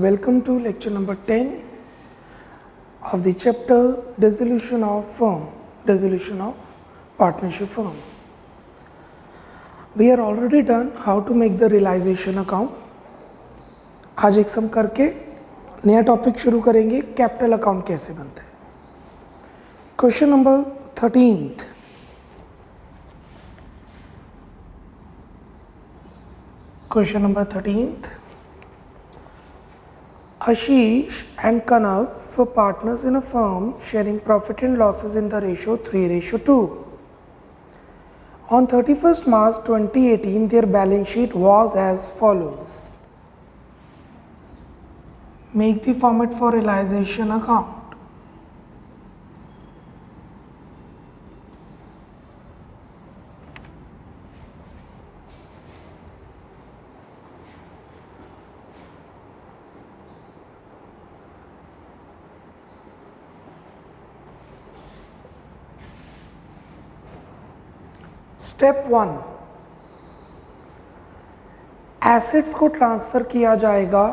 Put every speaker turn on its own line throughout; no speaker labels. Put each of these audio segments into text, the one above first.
Welcome to lecture number 10 of the chapter Dissolution of Partnership Firm. We are already done how to make the realization account. आज एक सम करके नया topic शुरू करेंगे, capital account कैसे बनता है. Question number 13th. Question number 13th. Ashish and Kanav were partners in a firm sharing profit and losses in the ratio 3:2. On 31st March 2018, their balance sheet was as follows. Make the format for realization account. Step 1, assets को transfer किया जाएगा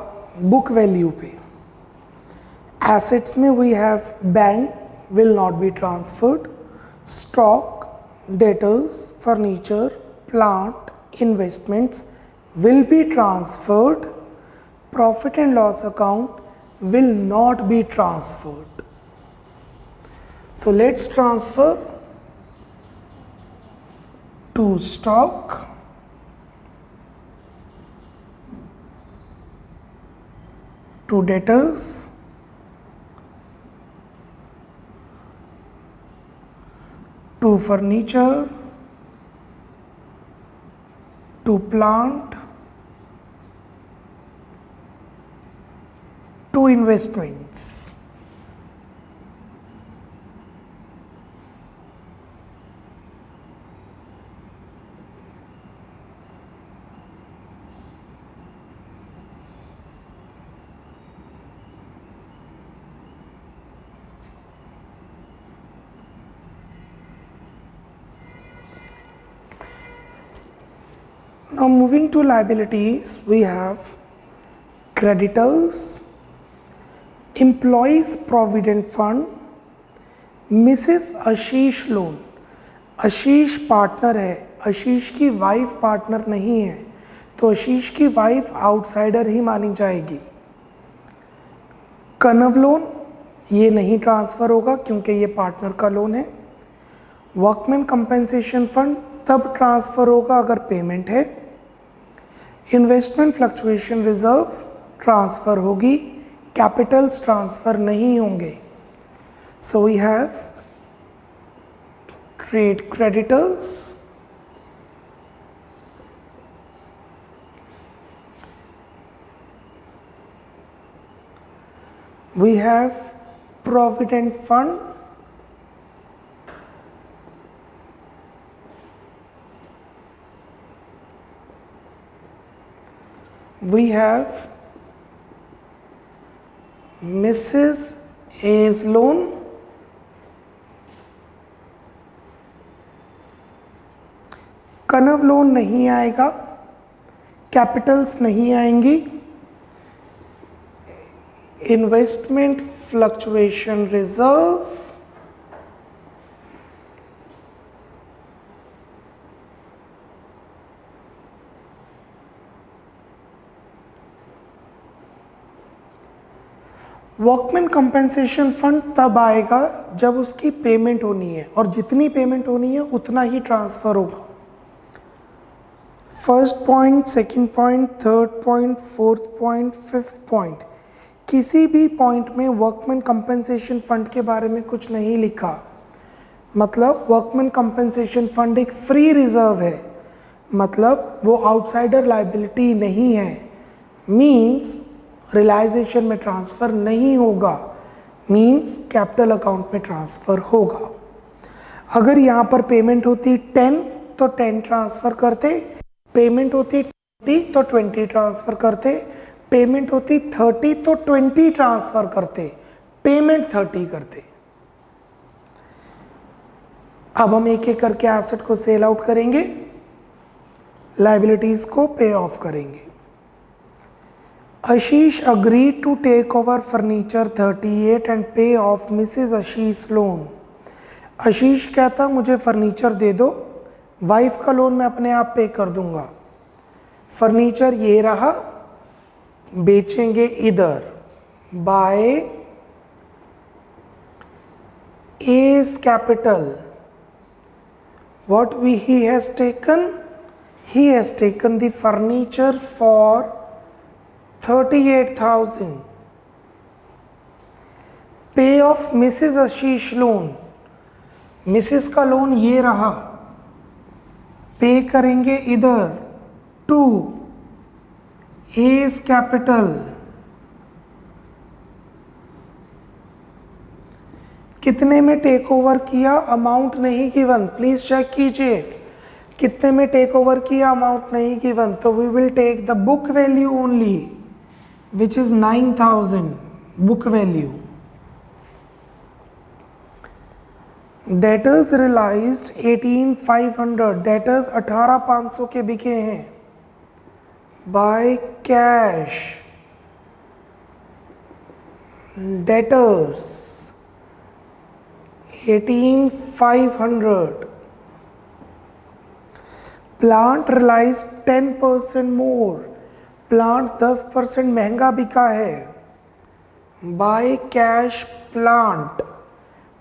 book value पे. Assets में we have bank will not be transferred, stock, debtors, furniture, plant, investments will be transferred, profit and loss account will not be transferred. So let's transfer to stock, to debtors, to furniture, to plant, to investments. Now moving to liabilities, we have creditors, employees provident fund, Mrs. Ashish loan. Ashish partner है, आशीष की wife partner नहीं है, तो आशीष की wife outsider ही मानी जाएगी. कनव loan ये नहीं ट्रांसफ़र होगा क्योंकि ये पार्टनर का लोन है. वर्कमैन कंपेंसेशन फंड तब ट्रांसफ़र होगा अगर पेमेंट है. इन्वेस्टमेंट फ्लक्चुएशन रिजर्व ट्रांसफ़र होगी, कैपिटल्स ट्रांसफ़र नहीं होंगे. So we have trade creditors, we have provident fund, we have Mrs. A's loan, Kanav loan नहीं आएगा, कैपिटल्स नहीं आएंगी. Investment fluctuation reserve, workman compensation fund तब आएगा जब उसकी पेमेंट होनी है, और जितनी पेमेंट होनी है उतना ही ट्रांसफ़र होगा. First point, second point, third point, fourth point, fifth point, किसी भी पॉइंट में वर्कमैन कंपेंसेशन फंड के बारे में कुछ नहीं लिखा. मतलब वर्कमैन कंपेंसेशन फंड एक फ्री रिजर्व है, मतलब वो आउटसाइडर लायबिलिटी नहीं है. मीन्स रियलाइजेशन में ट्रांसफ़र नहीं होगा, मीन्स कैपिटल अकाउंट में ट्रांसफ़र होगा. अगर यहाँ पर पेमेंट होती 10 तो 10 ट्रांसफ़र करते, पेमेंट होती 20 तो 20 ट्रांसफ़र करते, पेमेंट होती 30 तो 20 ट्रांसफ़र करते, पेमेंट 30 करते. अब हम एक एक करके एसेट को सेल आउट करेंगे, लायबिलिटीज़ को पे ऑफ करेंगे. Ashish agreed to take over furniture 38 and pay off Mrs. Ashish loan. आशीष कहता मुझे फर्नीचर दे दो, वाइफ का लोन मैं अपने आप पे कर दूंगा। फर्नीचर ये रहा, बेचेंगे इधर, bye A's capital. What he has taken? He has taken the furniture for 38,000. Pay off Mrs. Ashish loan. Mrs. का लोन ये रहा, पे करेंगे इधर टू A's capital. कितने में टेक ओवर किया, अमाउंट नहीं गिवन, प्लीज चेक कीजिए कितने में टेक ओवर किया, अमाउंट नहीं गिवन, तो we will take the book value only which is 9,000 book value. Debtors realised 18,500, debtors 18,500 के बिके हैं by cash. Debtors 18,500, plant realise 10% more, plant 10% महंगा बिका है बाय कैश प्लांट।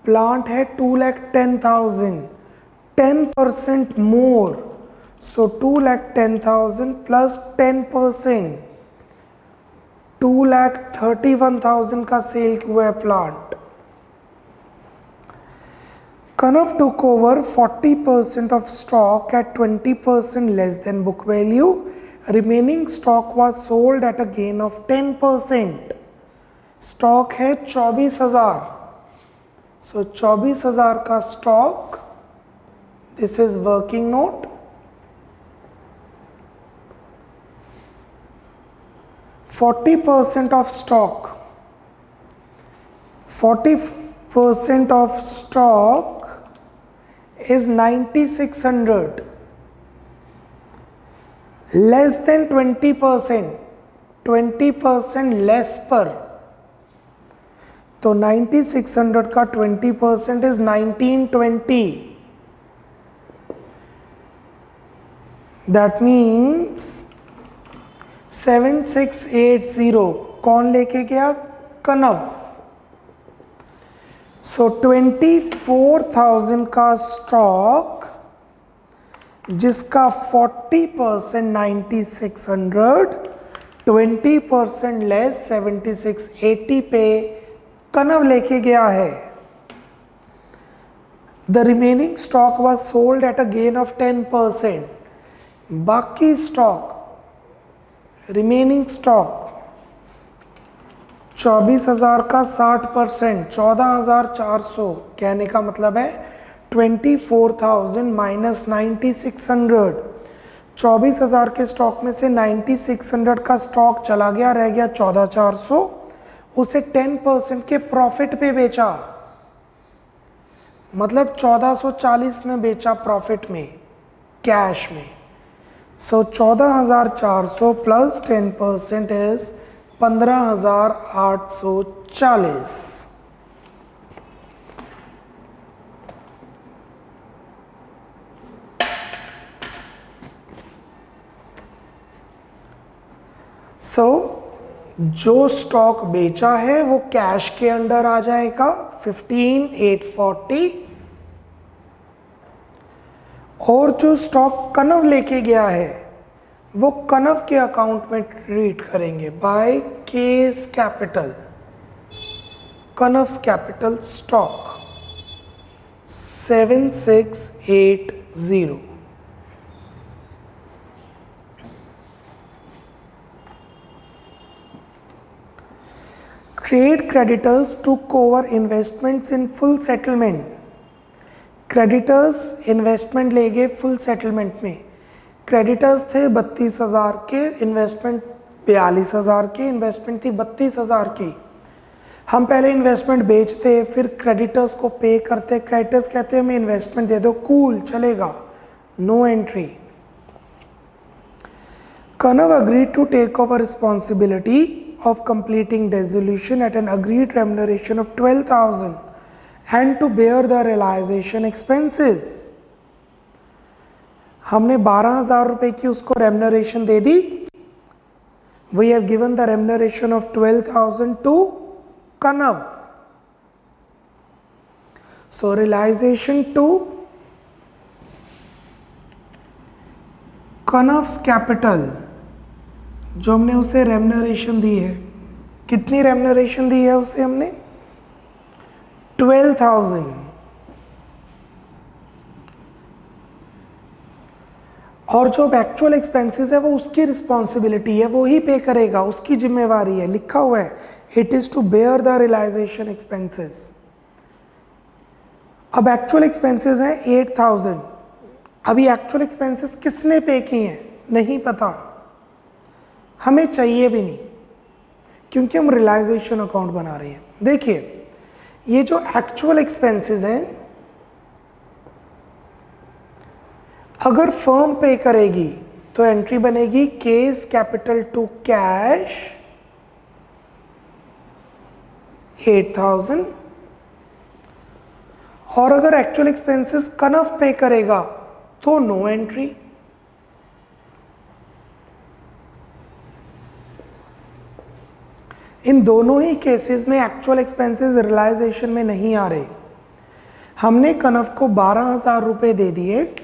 प्लांट है 2,10,000, 10% मोर, सो 2,10,000 प्लस 10%, 2,31,000 का सेल हुआ है plant. Kanav took over 40% of stock at 20% less than book value. Remaining stock was sold at a gain of 10%. Stock है 24,000. So 24,000 का stock. This is working note. 40% of stock. 40% of stock is 9,600, less than 20%, 20% less पर, तो 9,600 का 20% is 1,920. That means 7,680 कौन लेके गया, कनव। सो 24,000 का stock जिसका 40% 9,600, 20% लेस 7,680 पे कनव लेके गया है। The remaining stock was sold at a gain of 10%। बाकी स्टॉक, रिमेनिंग स्टॉक 24,000 का 60%, 14,400, कहने का मतलब है 24,000 माइनस 9,600। 24,000 के स्टॉक में से 9,600 का स्टॉक चला गया, रह गया 14,400, उसे 10% के प्रॉफिट पे बेचा, मतलब 1440 में बेचा प्रॉफिट में, कैश में। सो 14,400 प्लस 10% इज 15,840। सो जो स्टॉक बेचा है वो कैश के अंडर आ जाएगा 15,840, और जो स्टॉक कनव लेके गया है वो कनव के अकाउंट में ट्रीट करेंगे by case capital, Kanav's capital stock 7,680। Trade creditors took over investments in full settlement. Creditors investment ले गए full settlement में। क्रेडिटर्स थे 32,000 के, इन्वेस्टमेंट 42,000 की, इन्वेस्टमेंट थी 32,000 की। हम पहले इन्वेस्टमेंट बेचते, फिर क्रेडिटर्स को पे करते, क्रेडिटर्स कहते हैं हमें इन्वेस्टमेंट दे दो, कूल चलेगा, no entry. Kanav agreed to take over responsibility of completing dissolution at an agreed remuneration of 12,000 and to bear the realization expenses. हमने 12,000 रुपए की उसको remuneration they the. We have given the remuneration of 12,000 to Kanav. So realization to Kanav's capital, जो हमने उसे remuneration दी है, कितनी remuneration दी है उसे हमने? 12,000. और जो एक्चुअल एक्सपेंसेस है वो उसकी रिस्पॉन्सिबिलिटी है, वो ही पे करेगा, उसकी जिम्मेवारी है. लिखा हुआ है it is to bear the realisation expenses. अब एक्चुअल एक्सपेंसेस हैं 8,000. अभी एक्चुअल एक्सपेंसेस किसने पे किए हैं नहीं पता, हमें चाहिए भी नहीं, क्योंकि हम रियलाइजेशन अकाउंट बना रहे हैं. देखिए ये जो एक्चुअल एक्सपेंसेस हैं, अगर फर्म पे करेगी तो एंट्री बनेगी केस कैपिटल टू कैश 8,000. और अगर एक्चुअल एक्सपेंसेस कनव पे करेगा तो नो एंट्री. इन दोनों ही केसेस में एक्चुअल एक्सपेंसेस रियलाइजेशन में नहीं आ रहे. हमने कनव को 12,000 रुपए दे दिए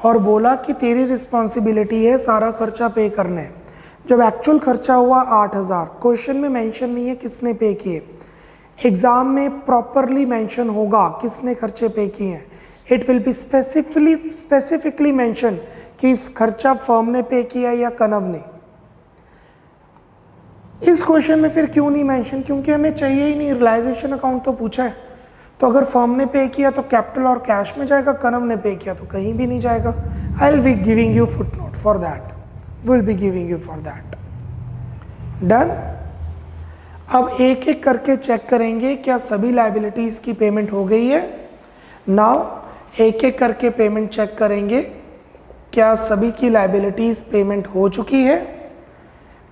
और बोला कि तेरी रिस्पॉन्सिबिलिटी है सारा खर्चा पे करना है. जब एक्चुअल खर्चा हुआ 8,000, क्वेश्चन में मेंशन नहीं है किसने पे किए, एग्जाम में प्रॉपरली मेंशन होगा किसने खर्चे पे किए हैं. It will be specifically mention कि खर्चा फर्म ने पे किया या कनव ने. इस क्वेश्चन में फिर क्यों नहीं मेंशन? क्योंकि हमें चाहिए ही नहीं, रियलाइजेशन अकाउंट तो पूछा है. तो अगर फर्म ने पे किया तो कैपिटल और कैश में जाएगा, कनव ने पे किया तो कहीं भी नहीं जाएगा. I will be giving you footnote for that, will be giving you for that. Done. अब एक एक करके चेक करेंगे क्या सभी लायबिलिटीज की पेमेंट हो गई है. नाउ एक एक करके पेमेंट चेक करेंगे क्या सभी की लायबिलिटीज पेमेंट हो चुकी है.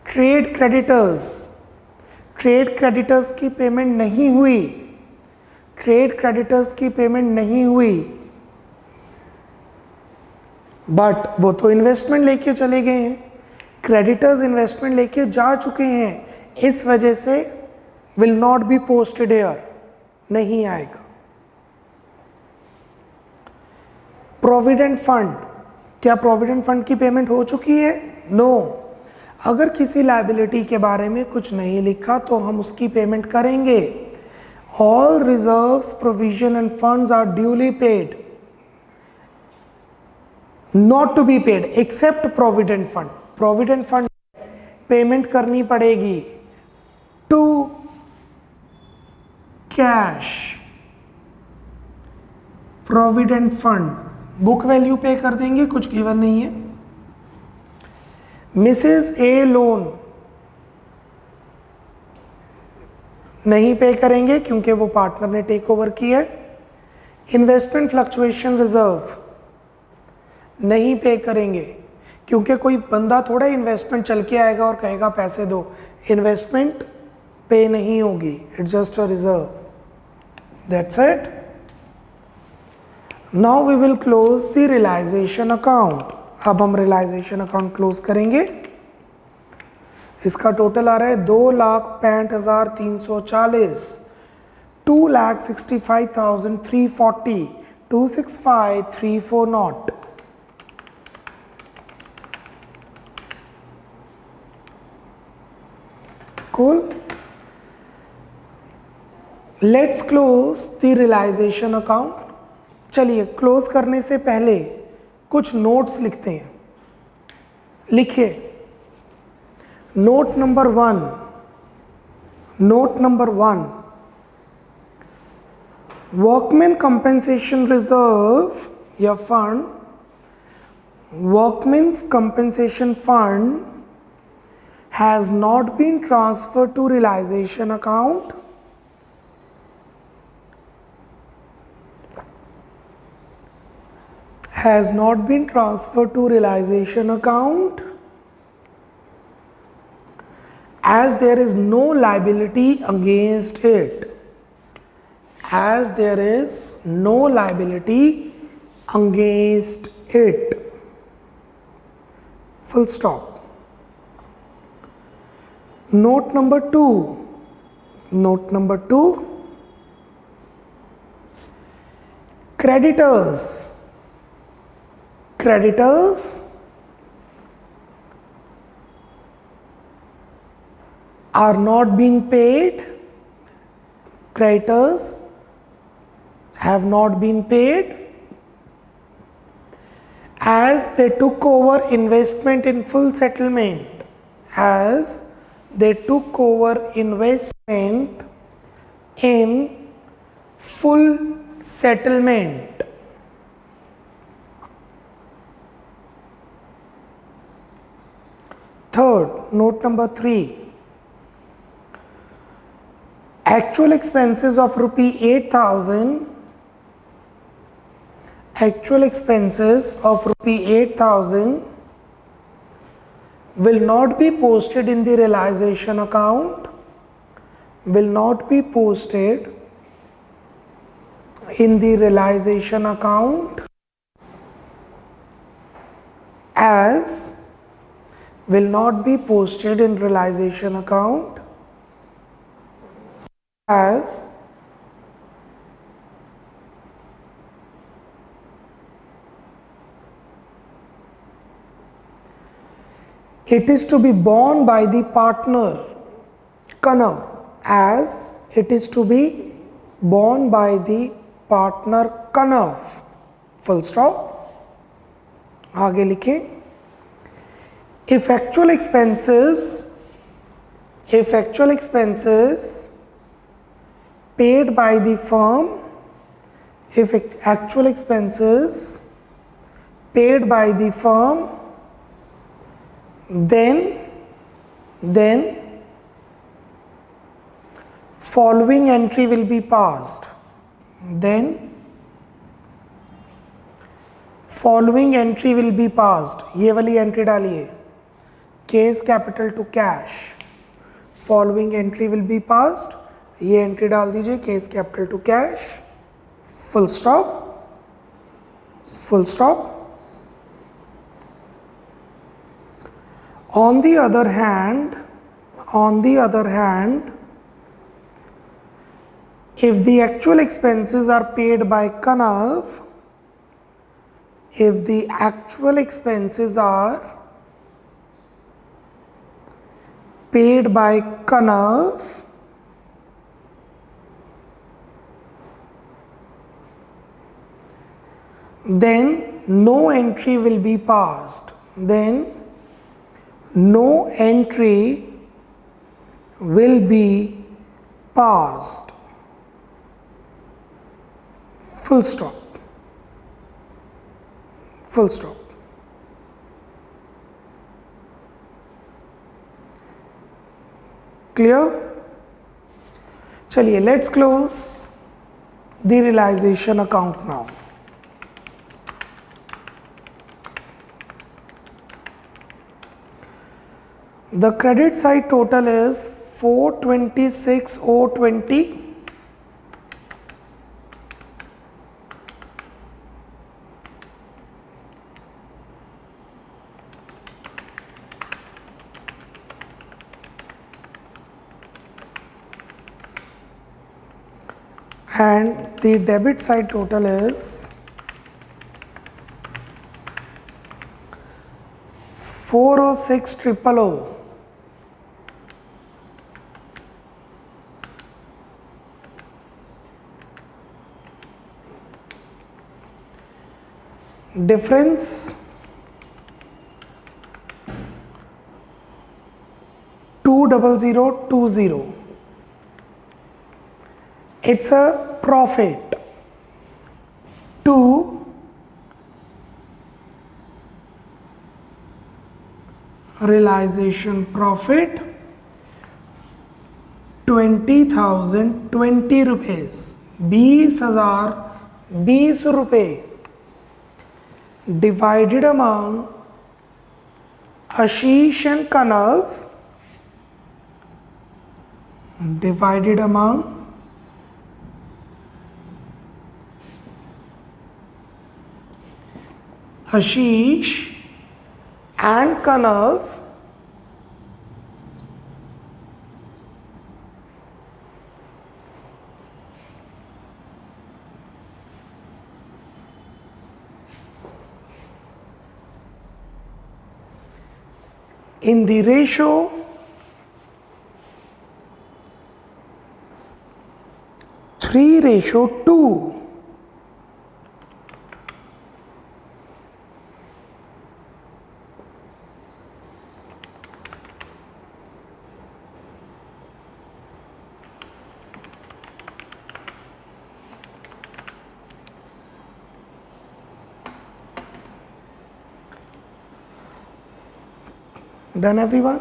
ट्रेड क्रेडिटर्स, ट्रेड क्रेडिटर्स की पेमेंट नहीं हुई, ट्रेड क्रेडिटर्स की पेमेंट नहीं हुई, बट वो तो इन्वेस्टमेंट लेके चले गए हैं. क्रेडिटर्स इन्वेस्टमेंट लेके जा चुके हैं, इस वजह से will not be posted here, नहीं आएगा. प्रोविडेंट फंड, क्या प्रोविडेंट फंड की पेमेंट हो चुकी है? नो. अगर किसी लायबिलिटी के बारे में कुछ नहीं लिखा तो हम उसकी पेमेंट करेंगे. All reserves, provision and funds are duly paid, not to be paid except provident fund. Provident fund payment करनी पड़ेगी to cash. Provident fund book value पे कर देंगे, कुछ गिवन नहीं है. मिसेस ए लोन नहीं पे करेंगे क्योंकि वो पार्टनर ने टेक ओवर किया है. इन्वेस्टमेंट फ्लक्चुएशन रिजर्व नहीं पे करेंगे क्योंकि कोई बंदा थोड़ा इन्वेस्टमेंट चल के आएगा और कहेगा पैसे दो. इन्वेस्टमेंट पे नहीं होगी, it's just a reserve. That's it. Now we will close the realisation account. अब हम रियलाइजेशन अकाउंट क्लोज करेंगे. इसका टोटल आ रहा है 2,65,340, 2,65,340, 265,340. Cool. Let's close the realization account. चलिए क्लोज करने से पहले कुछ नोट्स लिखते हैं. लिखिए. Note number 1, note number 1, workman compensation reserve या fund, workmen's compensation fund has not been transferred to realization account. Has not been transferred to realization account as there is no liability against it, as there is no liability against it, full stop. Note number 2, note number 2, creditors are not being paid, creditors have not been paid as they took over investment in full settlement, as they took over investment in full settlement. Third, note number 3, actual expenses of rupee 8,000, actual expenses of rupee 8,000 will not be posted in the realization account, will not be posted in the realization account, as will not be posted in realization account, as it is to be borne by the partner Kanav, as it is to be borne by the partner Kanav, full stop. आगे लिखें, if actual expenses paid by the firm, if actual expenses paid by the firm, then following entry will be passed, then following entry will be passed. ये वाली entry डालिए, K's capital to cash, following entry will be passed, ये entry डाल दीजिए, K's capital to cash, full stop, full stop. On the other hand, if the actual expenses are paid by Kanav, if the actual expenses are paid by Kanav, then no entry will be passed, then no entry will be passed, full stop, full stop. Clear? चलिए, let's close the realization account now. The credit side total is 426,020. And the debit side total is 406,000. Difference 20020. It's a profit to realization profit 20,020 rupees, 20,020 रुपए divided among Ashish and Kanav, divided among Ashish and Kanav in the ratio 3:2. Done, everyone?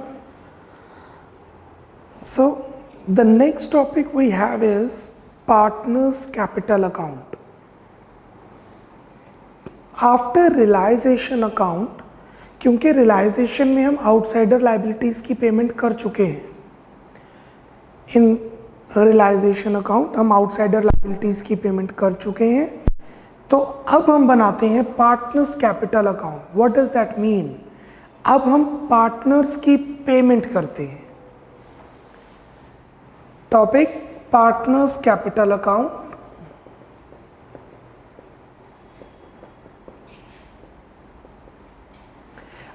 So the next topic we have is partners capital account. After realization account, क्योंकि realization में हम outsider liabilities की payment कर चुके हैं, in realization account हम outsider liabilities की payment कर चुके हैं, तो अब हम बनाते हैं partners capital account. What does that mean? अब हम पार्टनर्स की पेमेंट करते हैं. Topic partners capital account.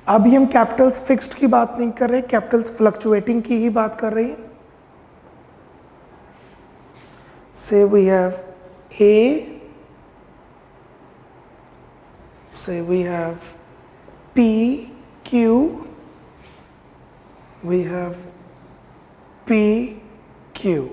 अभी हम कैपिटल्स फिक्स्ड की बात नहीं कर रहे, कैपिटल्स फ्लक्चुएटिंग की ही बात कर रहे हैं. से we have A, say we have P Q, we have PQ.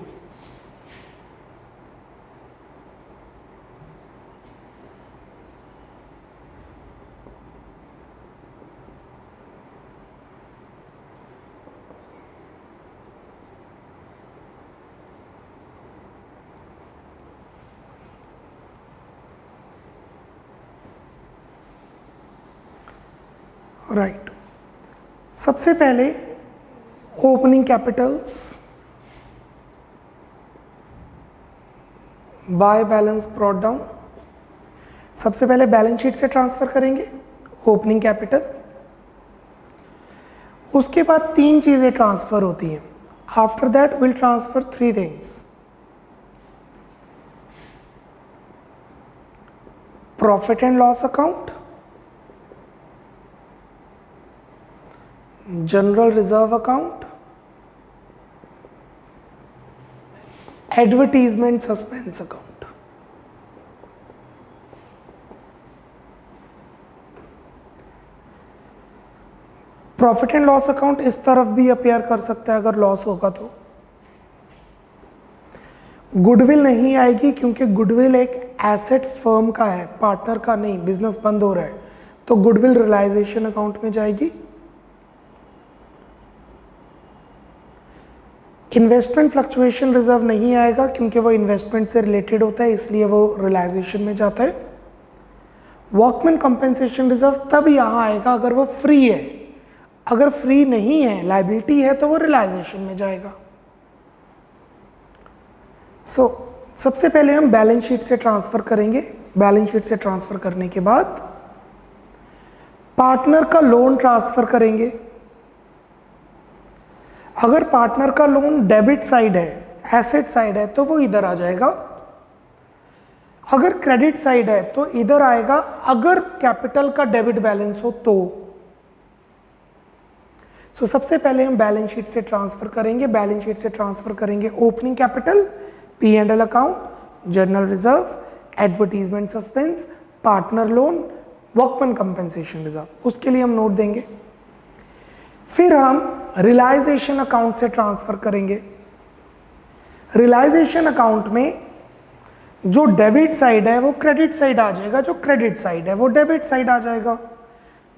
Right. सबसे पहले opening capitals by balance brought down. सबसे पहले बैलेंस शीट से ट्रांसफर करेंगे ओपनिंग कैपिटल. उसके बाद तीन चीजें ट्रांसफर होती हैं. After that will transfer three things. Profit and loss account, general reserve account, advertisement suspense account. Profit and loss account इस तरफ भी अपेयर कर सकता है अगर लॉस होगा तो. गुडविल नहीं आएगी क्योंकि गुडविल एक एसेट फर्म का है, पार्टनर का नहीं. बिजनेस बंद हो रहा है तो गुडविल रियलाइजेशन अकाउंट में जाएगी. इन्वेस्टमेंट फ्लक्चुएशन रिजर्व नहीं आएगा क्योंकि वो इन्वेस्टमेंट से रिलेटेड होता है, इसलिए वो रियलाइजेशन में जाता है. वर्कमैन कंपेंसेशन रिजर्व तब यहाँ आएगा अगर वो फ्री है. अगर फ्री नहीं है, लायबिलिटी है, तो वो रियलाइजेशन में जाएगा. सबसे पहले हम बैलेंस शीट से ट्रांसफर करेंगे. बैलेंस शीट से ट्रांसफर करने के बाद पार्टनर का लोन ट्रांसफर करेंगे. अगर पार्टनर का लोन डेबिट साइड है, एसेट साइड है, तो वो इधर आ जाएगा. अगर क्रेडिट साइड है तो इधर आएगा. अगर कैपिटल का डेबिट बैलेंस हो तो. सबसे पहले हम बैलेंस शीट से ट्रांसफर करेंगे. बैलेंस शीट से ट्रांसफर करेंगे opening capital, P and L account, general reserve, advertisement suspense, partner loan, workman compensation reserve. उसके लिए हम नोट देंगे. फिर हम रियलाइजेशन अकाउंट से ट्रांसफर करेंगे. रियलाइजेशन अकाउंट में जो डेबिट साइड है वो क्रेडिट साइड आ जाएगा, जो क्रेडिट साइड है वो डेबिट साइड आ जाएगा,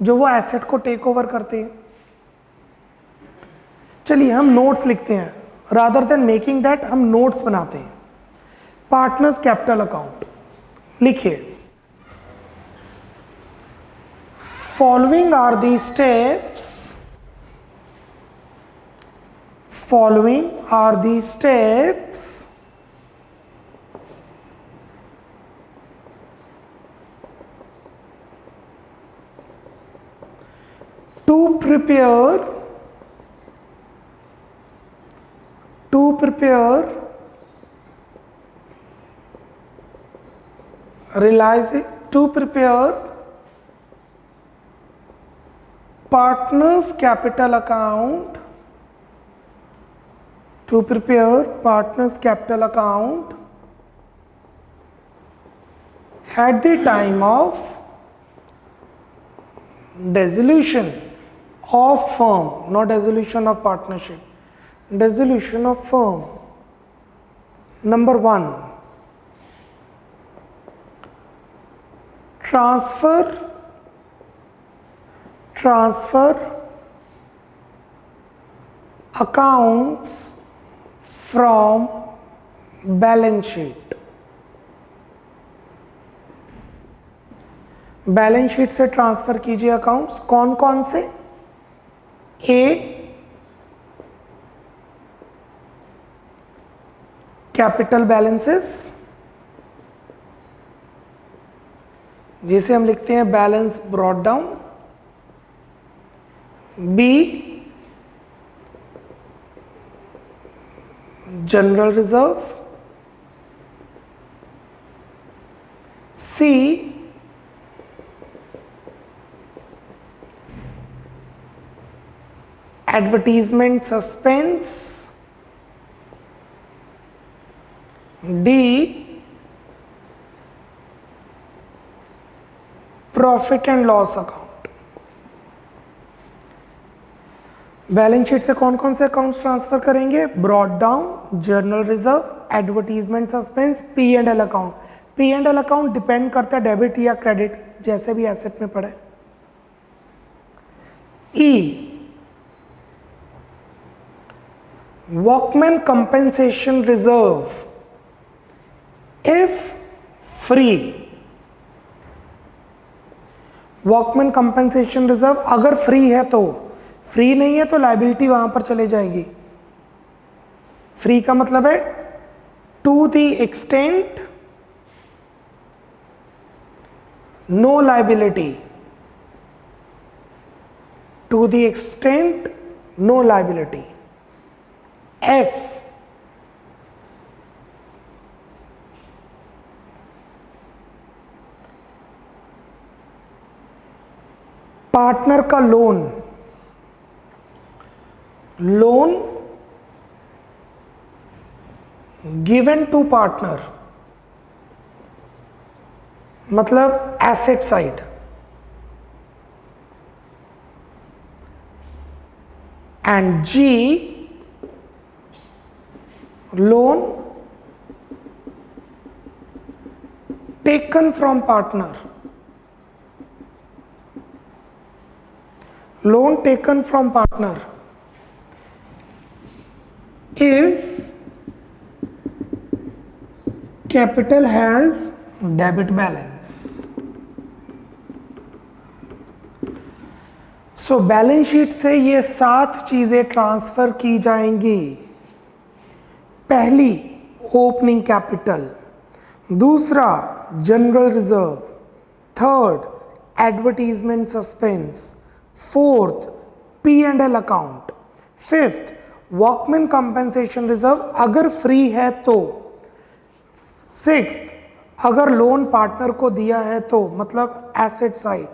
जो वो एसेट को टेक ओवर करते हैं. चलिए हम नोट्स लिखते हैं. रादर देन मेकिंग दैट हम नोट्स बनाते हैं. पार्टनर्स कैपिटल अकाउंट लिखिए. Following are the steps following are the steps to prepare partners capital account at the time of dissolution of firm, not dissolution of partnership, dissolution of firm. Number 1, transfer accounts from balance sheet. Balance sheet से transfer कीजिए accounts, कौन कौन से? ए, capital balances, जिसे हम लिखते हैं balance brought down. B, general reserve. C, advertisement suspense. D, profit and loss account. Balance sheet से कौन कौन से अकाउंट्स ट्रांसफर करेंगे? Brought down, general reserve, advertisement suspense, P and L account. P and L account depend करता है debit या credit, जैसे भी एसेट में पड़े। E, workman compensation reserve if free. Workman compensation reserve अगर फ्री है तो, फ्री नहीं है तो लायबिलिटी वहां पर चले जाएगी। फ्री का मतलब है to the extent no liability, to the extent no liability. F, partner का लोन गिवन टू पार्टनर, मतलब asset side. And G, loan taken from partner, loan taken from partner if capital has debit balance। So balance sheet से ये 7 चीजें transfer की जाएंगी। पहली, opening capital. दूसरा, general reserve. Third, advertisement suspense. Fourth, P and L account. Fifth, workman compensation reserve अगर free है तो। सिक्स्थ, अगर लोन पार्टनर को दिया है तो, मतलब एसेट साइड।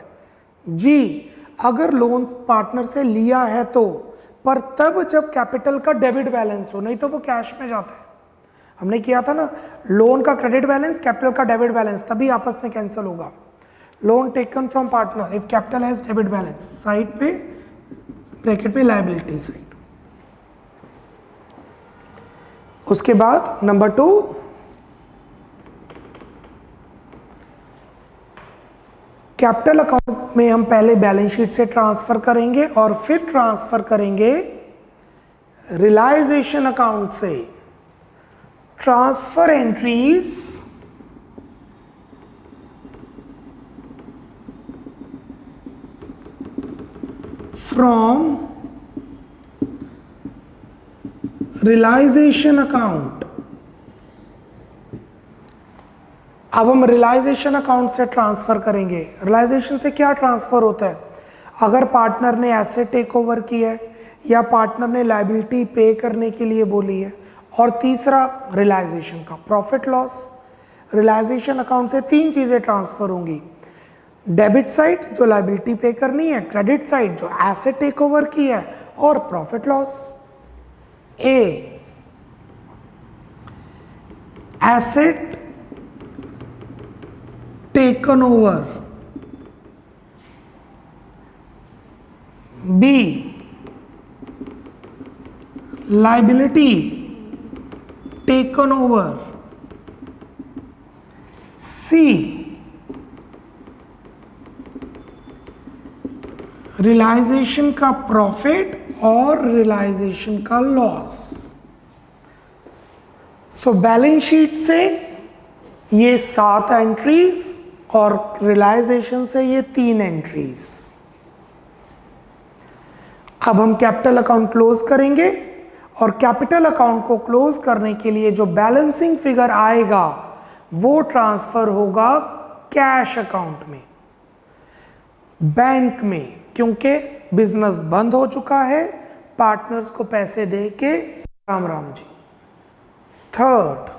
जी, अगर लोन पार्टनर से लिया है तो, पर तब जब कैपिटल का डेबिट बैलेंस हो, नहीं तो वो कैश में जाता है। हमने किया था ना, लोन का क्रेडिट बैलेंस, कैपिटल का डेबिट बैलेंस, तभी आपस में कैंसिल होगा। Loan taken from partner if capital has debit balance, side पे ब्रैकेट में लायबिलिटी साइड। उसके बाद नंबर 2, कैपिटल अकाउंट में हम पहले बैलेंस शीट से ट्रांसफर करेंगे और फिर ट्रांसफर करेंगे रियलाइजेशन अकाउंट से। Transfer entries from realisation account. अब हम रियलाइजेशन अकाउंट से ट्रांसफर करेंगे। रियलाइजेशन से क्या ट्रांसफर होता है? अगर पार्टनर ने एसेट टेक ओवर की है या पार्टनर ने लायबिलिटी पे करने के लिए बोली है, और तीसरा रियलाइजेशन का प्रॉफिट लॉस। रियलाइजेशन अकाउंट से तीन चीजें ट्रांसफर होंगी, डेबिट साइड जो लायबिलिटी पे करनी है, क्रेडिट साइड जो एसेट टेक ओवर की है, और profit loss. A, asset taken over. B, liability taken over. C, realization का प्रॉफिट और रियलाइजेशन का लॉस। सो बैलेंस शीट से ये 7 एंट्रीज और रियलाइजेशन से ये 3 एंट्रीज। अब हम कैपिटल अकाउंट क्लोज करेंगे, और कैपिटल अकाउंट को क्लोज करने के लिए जो बैलेंसिंग फिगर आएगा वो ट्रांसफर होगा कैश अकाउंट में, बैंक में, क्योंकि बिजनेस बंद हो चुका है, पार्टनर्स को पैसे दे के Ram Ram ji. Third,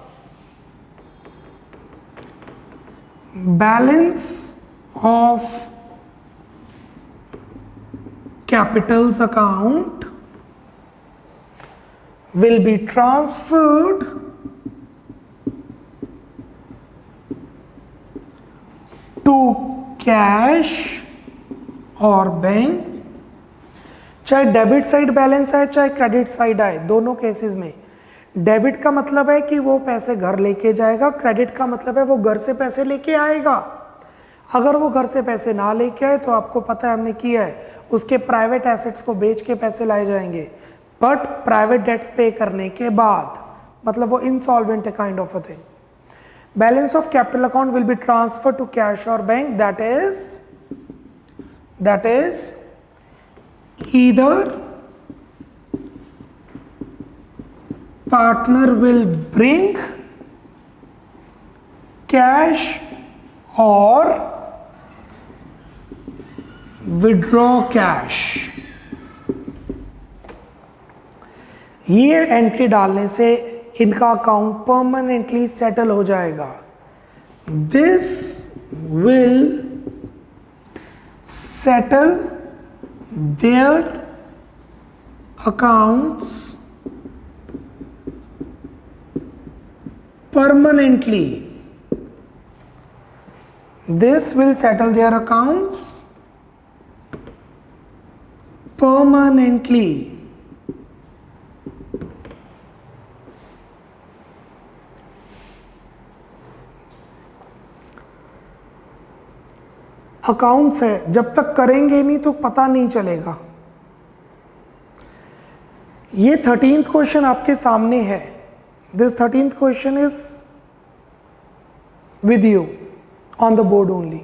balance of capitals account will be transferred to cash और बैंक। चाहे डेबिट साइड बैलेंस आए चाहे क्रेडिट साइड आए, दोनों केसेस में डेबिट का मतलब है कि वो पैसे घर लेके जाएगा, क्रेडिट का मतलब है वो घर से पैसे लेके आएगा। अगर वो घर से पैसे ना लेके आए तो आपको पता है हमने किया है, उसके प्राइवेट एसेट्स को बेच के पैसे लाए जाएंगे, बट प्राइवेट डेट्स पे करने के बाद, मतलब वो इंसॉल्वेंट है kind of a thing. Balance of capital account will be transfer to cash और bank, that is either partner will bring cash और विड्रॉ कैश। ये एंट्री डालने से इनका अकाउंट परमानेंटली सेटल हो जाएगा। This will settle their accounts permanently. This will settle their accounts permanently. Accounts है, जब तक करेंगे नहीं तो पता नहीं चलेगा। ये 13th क्वेश्चन आपके सामने है। This 13th question is with you on the board only.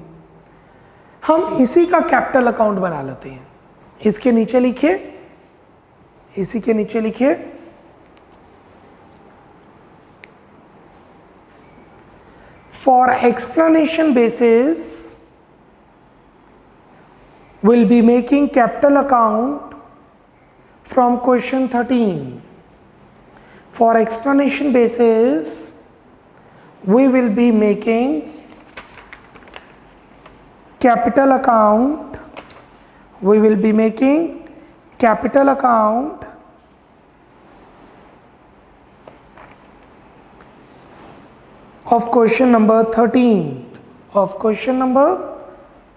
हम इसी का कैपिटल अकाउंट बना लेते हैं। इसके नीचे लिखिए, इसी के नीचे लिखिए for explanation basis will be making capital account from question 13. For explanation basis we will be making capital account, we will be making capital account of question number 13, of question number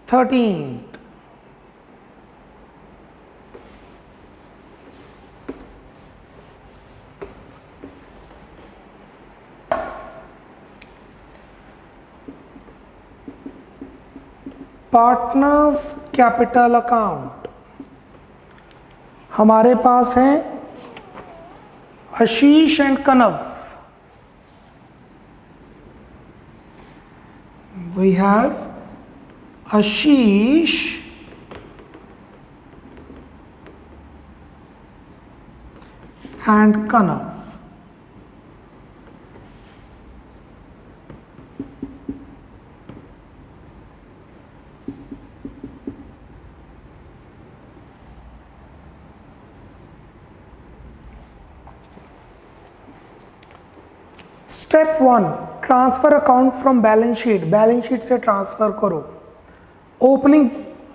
13. Partners capital account हमारे पास हैं Ashish and Kanav. We have Ashish and Kanav. Step 1, transfer accounts from balance sheet. Balance sheet से transfer करो. Opening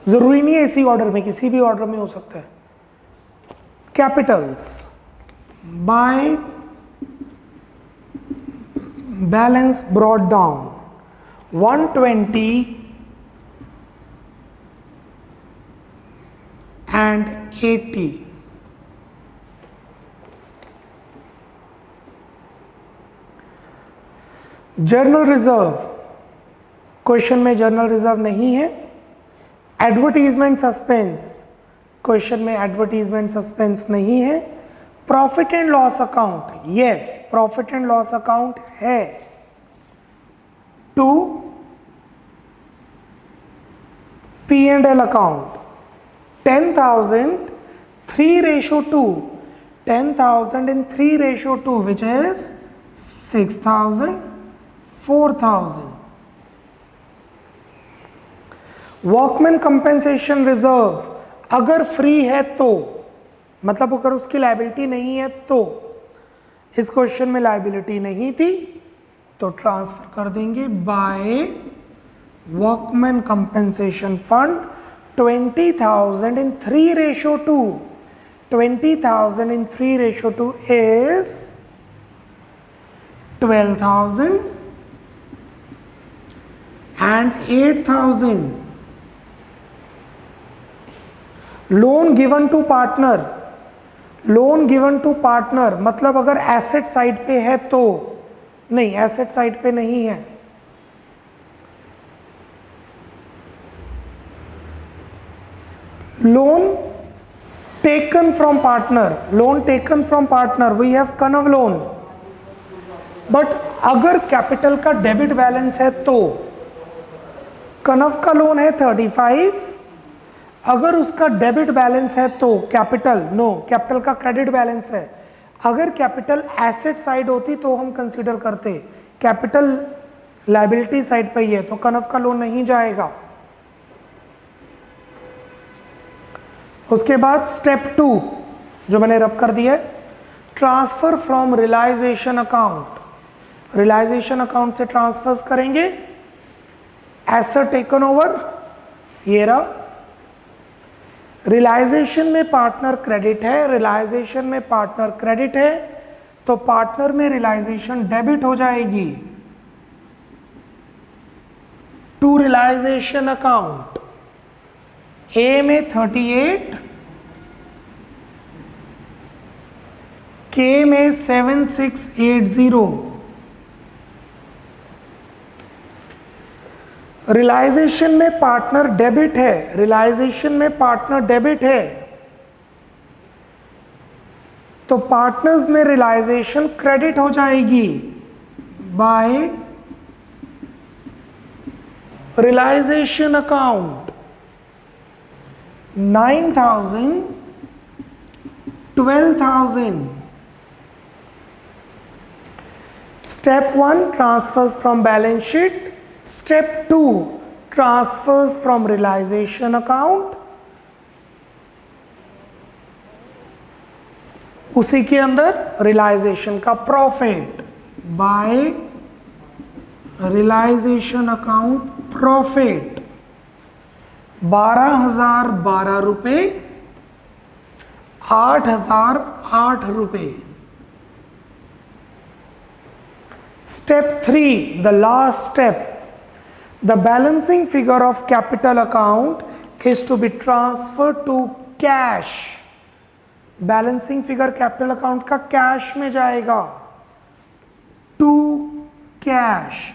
जरूरी नहीं है इसी order में, किसी भी ऑर्डर में हो सकता है. Capitals by balance brought down 120 and 80. Journal reserve, question में जर्नल रिजर्व नहीं है. एडवर्टीजमेंट सस्पेंस, क्वेश्चन में एडवर्टीजमेंट सस्पेंस नहीं है. Profit and loss account, yes profit and loss account है. 2 P&L account 10,000 3:2, 10,000 in 3:2 which is 6,000 4,000. Workman compensation reserve अगर free है तो, मतलब अगर उसकी लायबिलिटी नहीं है तो, इस क्वेश्चन में लायबिलिटी नहीं थी तो ट्रांसफर कर देंगे by workman compensation fund 20,000 in 3:2. 20,000 in 3:2 is 12,000 and 8,000. Loan given to partner, loan given to partner मतलब अगर एसेट साइड पे है तो, नहीं एसेट साइड पे नहीं है. Loan taken from partner, loan taken from partner we have Kanav loan. But अगर कैपिटल का डेबिट बैलेंस है तो, कनव का लोन है 35, अगर उसका डेबिट बैलेंस है तो कैपिटल, नो कैपिटल का क्रेडिट बैलेंस है. अगर कैपिटल एसेट साइड होती तो हम कंसीडर करते, कैपिटल लायबिलिटी साइड पे ही है तो कनव का लोन नहीं जाएगा. उसके बाद स्टेप 2 जो मैंने रब कर दिया है, transfer from realisation account. Realisation account से ट्रांसफर करेंगे. एसेट टेकन ओवर, ये रहा. रियलाइजेशन में पार्टनर क्रेडिट है, रियलाइजेशन में पार्टनर क्रेडिट है तो पार्टनर में रियलाइजेशन डेबिट हो जाएगी. टू रियलाइजेशन अकाउंट, ए में 38, के में 7680. रियलाइजेशन में पार्टनर डेबिट है, रियलाइजेशन में पार्टनर डेबिट है तो पार्टनर्स में रियलाइजेशन क्रेडिट हो जाएगी bye realisation account. 9,000 12,000. Step 1 transfers from balance sheet. Step 2 transfers from realization account. उसी के अंदर रियलाइजेशन का profit by realisation account profit 12,012 रुपये, 8,008 रुपये. Step 3, the last step. The balancing figure of capital account is to be transferred to cash. Balancing figure capital account का cash में जाएगा. To cash.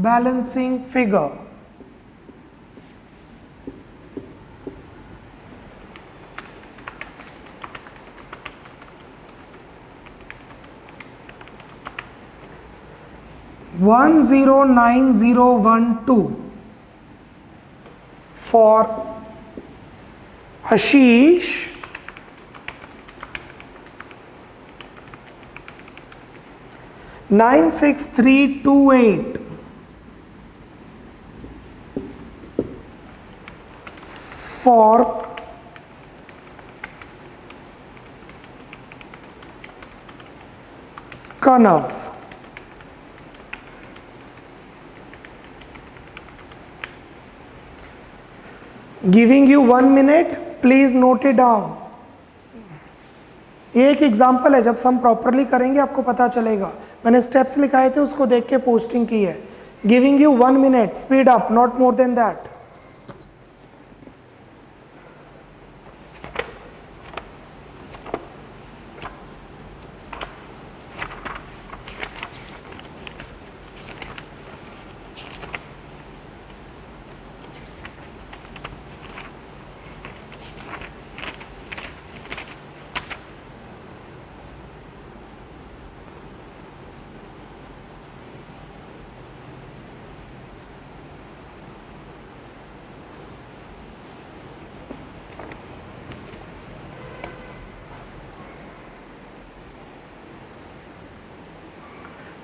Balancing figure. $1,090,112 for Ashish 96328 for Kanav. Giving you 1 minute, please note it down. ये एक example है, जब सम properly करेंगे आपको पता चलेगा. मैंने स्टेप्स लिखाए थे, उसको देख के पोस्टिंग की है. Giving you 1 minute, speed up, not more than that.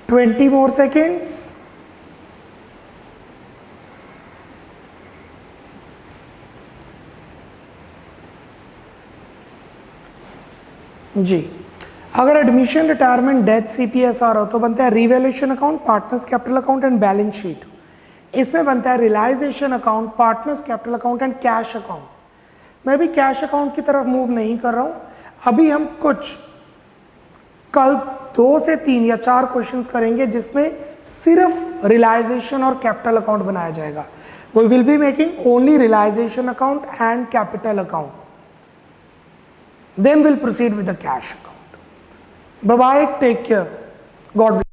Twenty more seconds. जी, अगर एडमिशन, रिटायरमेंट, डेथ, सीपीएसआर हो तो बनता है revaluation account, partners capital account and balance sheet. इसमें बनता है realisation account, partners capital account and cash account. मैं भी कैश अकाउंट की तरफ मूव नहीं कर रहा हूं. अभी हम कुछ कल 2 से 3 या 4 क्वेश्चंस करेंगे जिसमें सिर्फ रियलाइजेशन और कैपिटल अकाउंट बनाया जाएगा. We will be making only realisation account and capital account. Then will proceed with the cash account. Bye bye, take care, God bless.